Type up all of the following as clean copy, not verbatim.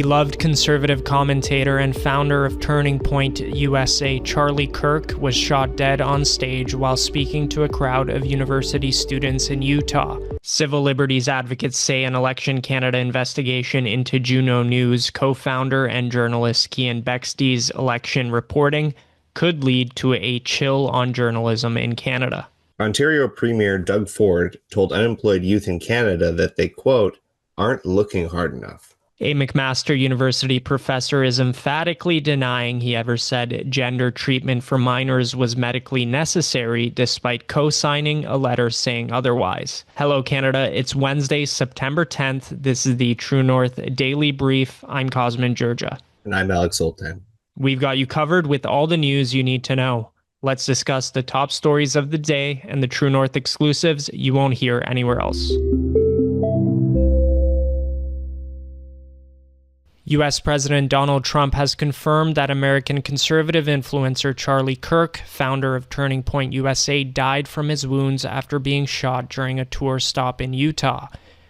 Beloved conservative commentator and founder of Turning Point USA, Charlie Kirk, was shot dead on stage while speaking to a crowd of university students in Utah. Civil liberties advocates say an Election Canada investigation into Juno News co-founder and journalist Keann Bexte's election reporting could lead to a chill on journalism in Canada. Ontario Premier Doug Ford told unemployed youth in Canada that they, quote, aren't looking hard enough. A McMaster University professor is emphatically denying he ever said gender treatment for minors was medically necessary, despite co-signing a letter saying otherwise. Hello, Canada. It's Wednesday, September 10th. This is the True North Daily Brief. I'm Cosmin, Dzsurdzsa. And I'm Zoltan. We've got you covered with all the news you need to know. Let's discuss the top stories of the day and the True North exclusives you won't hear anywhere else. U.S. President Donald Trump has confirmed that American conservative influencer Charlie Kirk, founder of Turning Point USA, died from his wounds after being shot during a tour stop in Utah.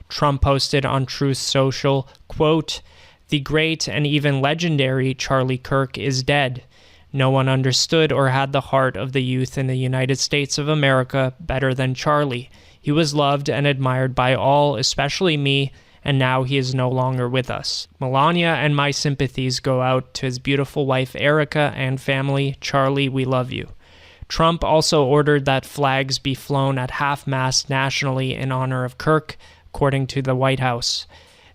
Trump posted on Truth Social, quote, "The great and even legendary Charlie Kirk is dead. No one understood or had the heart of the youth in the United States of America better than Charlie. He was loved and admired by all, especially me, and now he is no longer with us. Melania and my sympathies go out to his beautiful wife Erica and family. Charlie, we love you." Trump also ordered that flags be flown at half-mast nationally in honor of Kirk, according to the White House.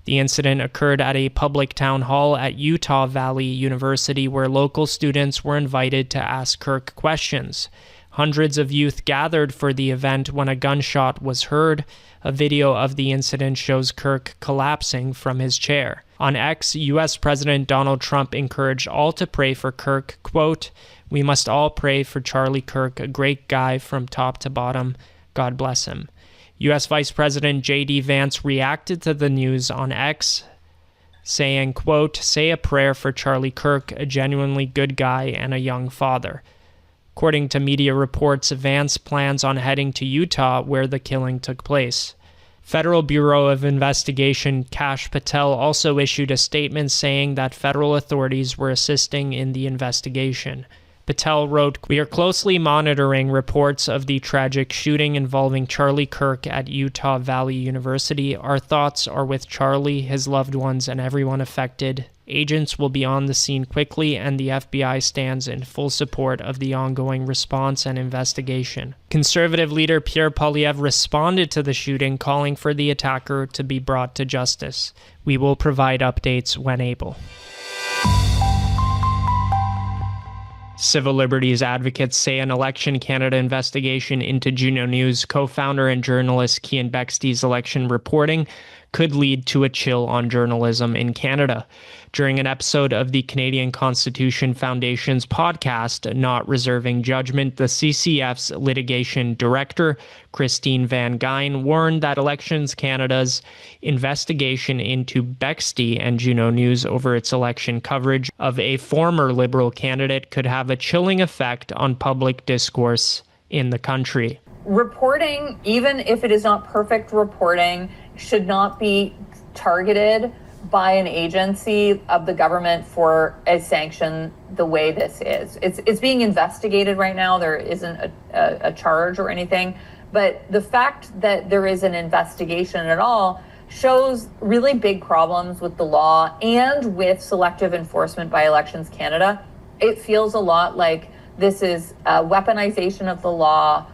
The incident occurred at a public town hall at Utah Valley University where local students were invited to ask Kirk questions. Hundreds of youth gathered for the event when a gunshot was heard. A video of the incident shows Kirk collapsing from his chair. On X, U.S. President Donald Trump encouraged all to pray for Kirk, quote, "We must all pray for Charlie Kirk, a great guy from top to bottom. God bless him." U.S. Vice President J.D. Vance reacted to the news on X, saying, quote, "Say a prayer for Charlie Kirk, a genuinely good guy and a young father." According to media reports, Vance plans on heading to Utah where the killing took place. Federal Bureau of Investigation Kash Patel also issued a statement saying that federal authorities were assisting in the investigation. Patel wrote, "We are closely monitoring reports of the tragic shooting involving Charlie Kirk at Utah Valley University. Our thoughts are with Charlie, his loved ones, and everyone affected. Agents will be on the scene quickly, and the FBI stands in full support of the ongoing response and investigation." Conservative leader Pierre Poilievre responded to the shooting, calling for the attacker to be brought to justice. We will provide updates when able. Civil liberties advocates say an Election Canada investigation into Juno News co-founder and journalist Keann Bexte's election reporting could lead to a chill on journalism in Canada. During an episode of the Canadian Constitution Foundation's podcast, Not Reserving Judgment, the CCF's litigation director, Christine Van Gyn, warned that Elections Canada's investigation into Bexte and Juno News over its election coverage of a former Liberal candidate could have a chilling effect on public discourse in the country. Reporting, even if it is not perfect reporting, should not be targeted by an agency of the government for a sanction the way this is. It's being investigated right now. There isn't a charge or anything, but the fact that there is an investigation at all shows really big problems with the law and with selective enforcement by Elections Canada. It feels a lot like this is a weaponization of the law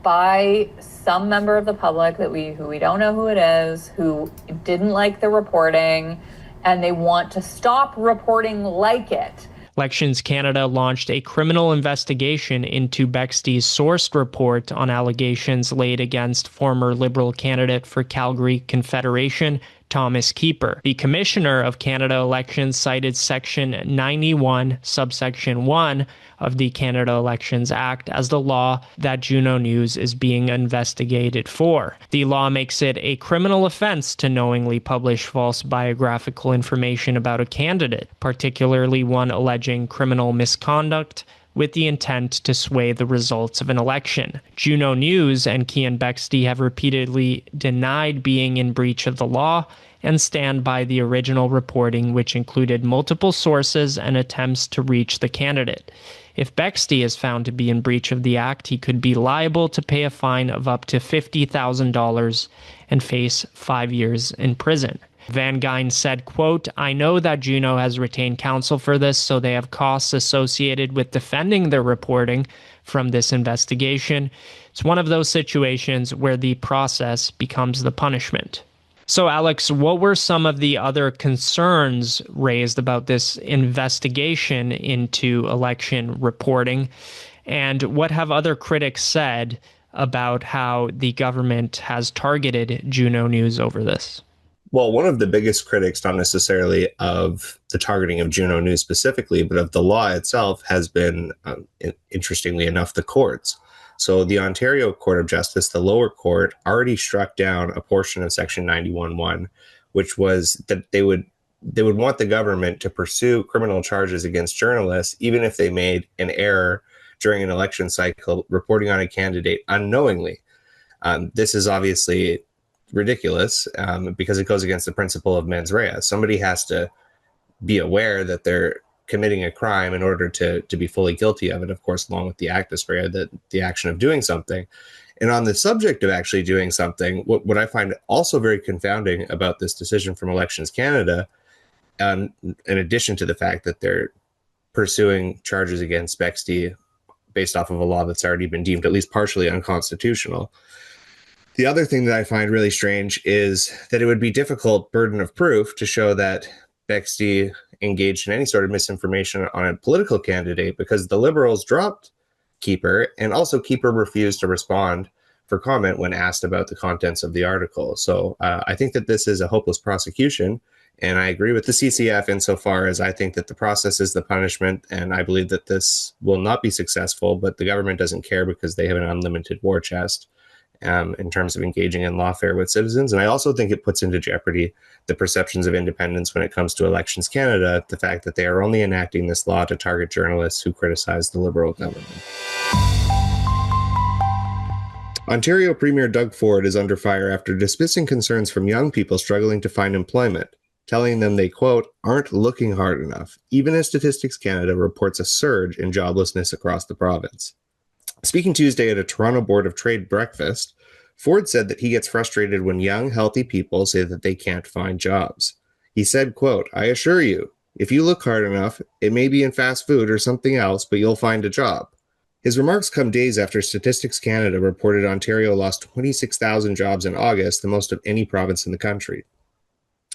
by some member of the public who we don't know who it is, who didn't like the reporting, and they want to stop reporting like it. Elections Canada launched a criminal investigation into Bexte's sourced report on allegations laid against former Liberal candidate for Calgary Confederation, Thomas Keeper. The Commissioner of Canada Elections cited Section 91, subsection 1 of the Canada Elections Act as the law that Juno News is being investigated for. The law makes it a criminal offense to knowingly publish false biographical information about a candidate, particularly one alleging criminal misconduct, with the intent to sway the results of an election. Juno News and Keann Bexte have repeatedly denied being in breach of the law and stand by the original reporting, which included multiple sources and attempts to reach the candidate. If Bexte is found to be in breach of the act, he could be liable to pay a fine of up to $50,000 and face 5 years in prison. Van Gyn said, quote, "I know that Juno has retained counsel for this, so they have costs associated with defending their reporting from this investigation. It's one of those situations where the process becomes the punishment." So, Alex, what were some of the other concerns raised about this investigation into election reporting? And what have other critics said about how the government has targeted Juno News over this? Well, one of the biggest critics, not necessarily of the targeting of Juno News specifically, but of the law itself, has been, interestingly enough, the courts. So the Ontario Court of Justice, the lower court, already struck down a portion of Section 91.1, which was that they would want the government to pursue criminal charges against journalists, even if they made an error during an election cycle reporting on a candidate unknowingly. This is obviously ridiculous because it goes against the principle of mens rea. Somebody has to be aware that they're committing a crime in order to be fully guilty of it, of course, along with the actus rea, the action of doing something. And on the subject of actually doing something, what I find also very confounding about this decision from Elections Canada, in addition to the fact that they're pursuing charges against Bexte based off of a law that's already been deemed at least partially unconstitutional, the other thing that I find really strange is that it would be difficult burden of proof to show that Bexte engaged in any sort of misinformation on a political candidate, because the Liberals dropped Keeper, and also Keeper refused to respond for comment when asked about the contents of the article. So I think that this is a hopeless prosecution, and I agree with the CCF insofar as I think that the process is the punishment, and I believe that this will not be successful, but the government doesn't care because they have an unlimited war chest in terms of engaging in lawfare with citizens. And I also think it puts into jeopardy the perceptions of independence when it comes to Elections Canada, the fact that they are only enacting this law to target journalists who criticize the Liberal government. Ontario Premier Doug Ford is under fire after dismissing concerns from young people struggling to find employment, telling them they, quote, "aren't looking hard enough," even as Statistics Canada reports a surge in joblessness across the province. Speaking Tuesday at a Toronto Board of Trade breakfast, Ford said that he gets frustrated when young, healthy people say that they can't find jobs. He said, quote, "I assure you, if you look hard enough, it may be in fast food or something else, but you'll find a job." His remarks come days after Statistics Canada reported Ontario lost 26,000 jobs in August, the most of any province in the country.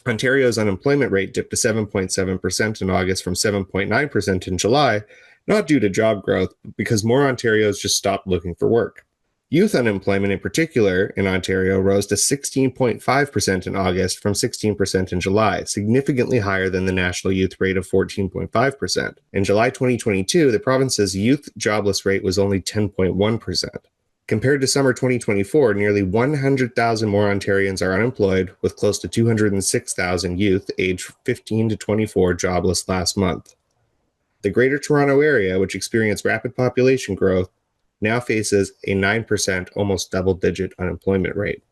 Ontario's unemployment rate dipped to 7.7% in August from 7.9% in July, not due to job growth, but because more Ontarians just stopped looking for work. Youth unemployment in particular in Ontario rose to 16.5% in August from 16% in July, significantly higher than the national youth rate of 14.5%. In July 2022, the province's youth jobless rate was only 10.1%. Compared to summer 2024, nearly 100,000 more Ontarians are unemployed, with close to 206,000 youth aged 15 to 24 jobless last month. The Greater Toronto Area, which experienced rapid population growth, now faces a 9%, almost double-digit unemployment rate.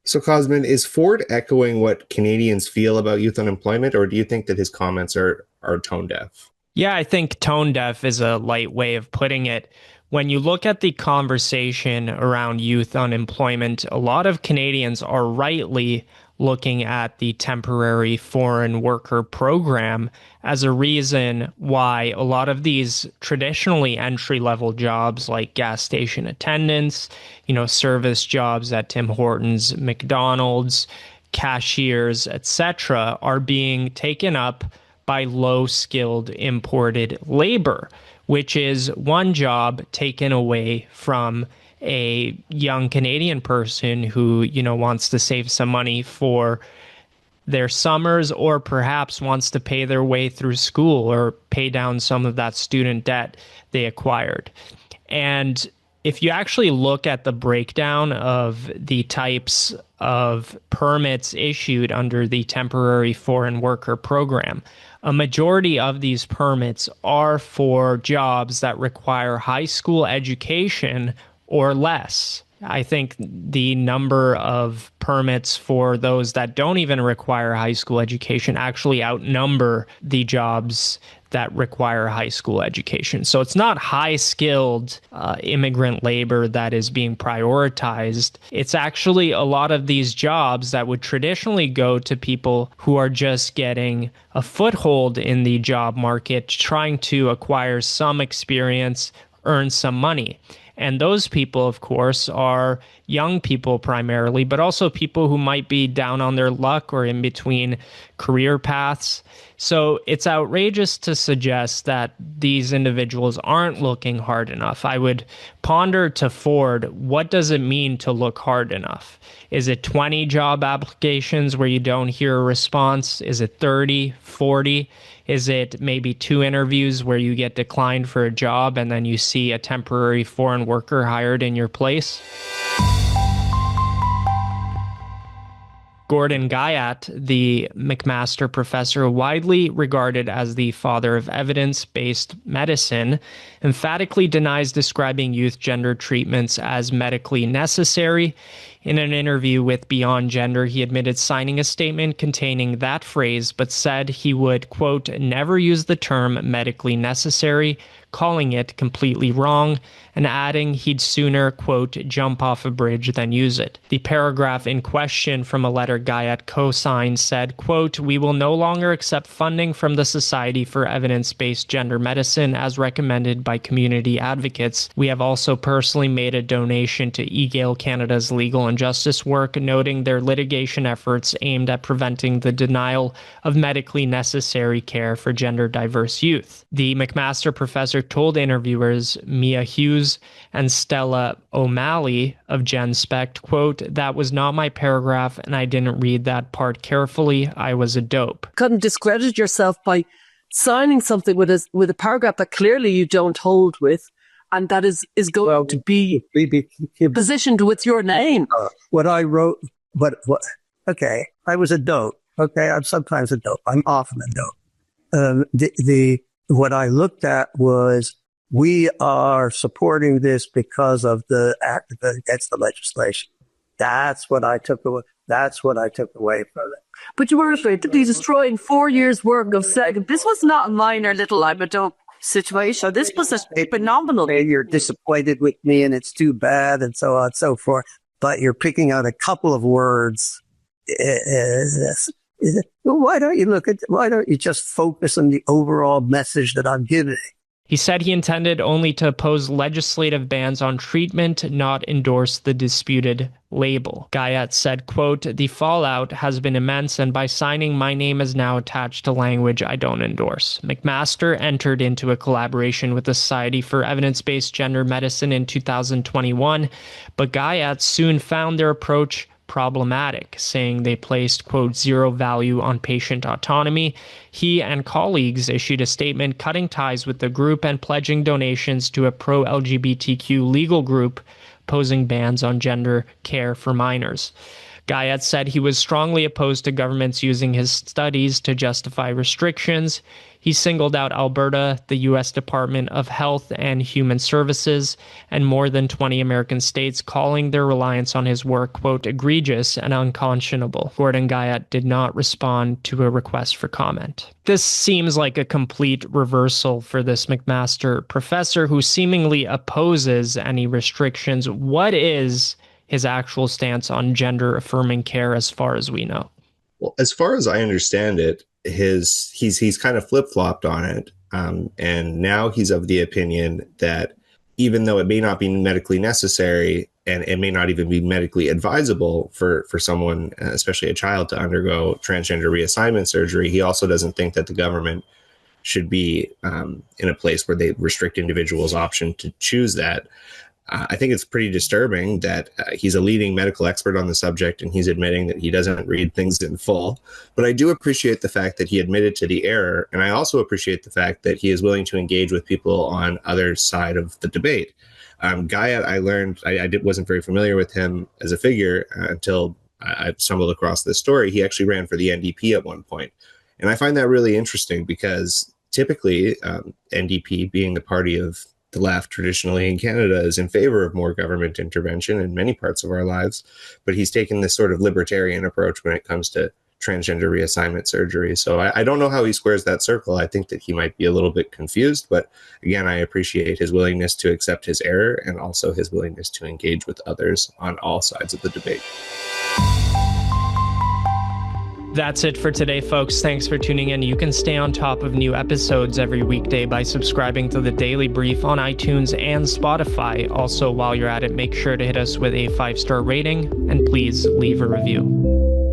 So, Cosmin, is Ford echoing what Canadians feel about youth unemployment, or do you think that his comments are tone deaf? Yeah, I think tone deaf is a light way of putting it. When you look at the conversation around youth unemployment, a lot of Canadians are rightly looking at the temporary foreign worker program as a reason why a lot of these traditionally entry-level jobs like gas station attendants, service jobs at Tim Hortons, McDonald's, cashiers, etc., are being taken up by low-skilled imported labor, which is one job taken away from a young Canadian person who, wants to save some money for their summers, or perhaps wants to pay their way through school or pay down some of that student debt they acquired. And If you actually look at the breakdown of the types of permits issued under the temporary foreign worker program, a majority of these permits are for jobs that require high school education or less. I think the number of permits for those that don't even require high school education actually outnumber the jobs that require high school education. So it's not high-skilled immigrant labor that is being prioritized. It's actually a lot of these jobs that would traditionally go to people who are just getting a foothold in the job market, trying to acquire some experience, earn some money. And those people, of course, are young people primarily, but also people who might be down on their luck or in between career paths. So it's outrageous to suggest that these individuals aren't looking hard enough. I would ponder to Ford, what does it mean to look hard enough? Is it 20 job applications where you don't hear a response? Is it 30, 40? Is it maybe 2 interviews where you get declined for a job and then you see a temporary foreign worker hired in your place? Gordon Guyot, the McMaster professor, widely regarded as the father of evidence-based medicine, emphatically denies describing youth gender treatments as medically necessary. In an interview with Beyond Gender, he admitted signing a statement containing that phrase, but said he would, quote, never use the term medically necessary, calling it completely wrong, and adding he'd sooner, quote, jump off a bridge than use it. The paragraph in question from a letter Guyot co-signed said, quote, we will no longer accept funding from the Society for Evidence-Based Gender Medicine as recommended by community advocates. We have also personally made a donation to eGale Canada's legal and justice work, noting their litigation efforts aimed at preventing the denial of medically necessary care for gender-diverse youth. The McMaster professor told interviewers Mia Hughes and Stella O'Malley of GenSpect, quote, that was not my paragraph and I didn't read that part carefully. I was a dope. Couldn't discredit yourself by signing something with a paragraph that clearly you don't hold with, and that is going to be positioned with your name. What I wrote, okay, I was a dope. Okay, I'm sometimes a dope. I'm often a dope. What I looked at was, we are supporting this because of the act against the legislation. That's what I took away. That's what I took away from it. But you were effectively destroying 4 years' work of sex. This was not a minor little I'm a dope situation. This was a phenomenal. You're disappointed with me and it's too bad and so on and so forth. But you're picking out a couple of words. Why don't you just focus on the overall message that I'm giving? He said he intended only to oppose legislative bans on treatment, not endorse the disputed label. Guyot said, quote, the fallout has been immense, and by signing my name is now attached to language I don't endorse. McMaster entered into a collaboration with the Society for Evidence-Based Gender Medicine in 2021, but Guyot soon found their approach problematic, saying they placed, quote, zero value on patient autonomy. He and colleagues issued a statement cutting ties with the group and pledging donations to a pro-LGBTQ legal group posing bans on gender care for minors. Guyot said he was strongly opposed to governments using his studies to justify restrictions. He singled out Alberta, the U.S. Department of Health and Human Services, and more than 20 American states, calling their reliance on his work, quote, egregious and unconscionable. Gordon Guyot did not respond to a request for comment. This seems like a complete reversal for this McMaster professor who seemingly opposes any restrictions. What is his actual stance on gender-affirming care as far as we know? Well, as far as I understand it, he's kind of flip-flopped on it. And now he's of the opinion that even though it may not be medically necessary and it may not even be medically advisable for someone, especially a child, to undergo transgender reassignment surgery, he also doesn't think that the government should be in a place where they restrict individuals' option to choose that. I think it's pretty disturbing that he's a leading medical expert on the subject and he's admitting that he doesn't read things in full. But I do appreciate the fact that he admitted to the error. And I also appreciate the fact that he is willing to engage with people on other side of the debate. Guyot, I learned, wasn't very familiar with him as a figure until I stumbled across this story. He actually ran for the NDP at one point. And I find that really interesting because typically NDP, being the party of the left traditionally in Canada, is in favor of more government intervention in many parts of our lives. But he's taken this sort of libertarian approach when it comes to transgender reassignment surgery. So I don't know how he squares that circle. I think that he might be a little bit confused, but again, I appreciate his willingness to accept his error and also his willingness to engage with others on all sides of the debate. That's it for today, folks. Thanks for tuning in. You can stay on top of new episodes every weekday by subscribing to the Daily Brief on iTunes and Spotify. Also, while you're at it, make sure to hit us with a 5-star rating and please leave a review.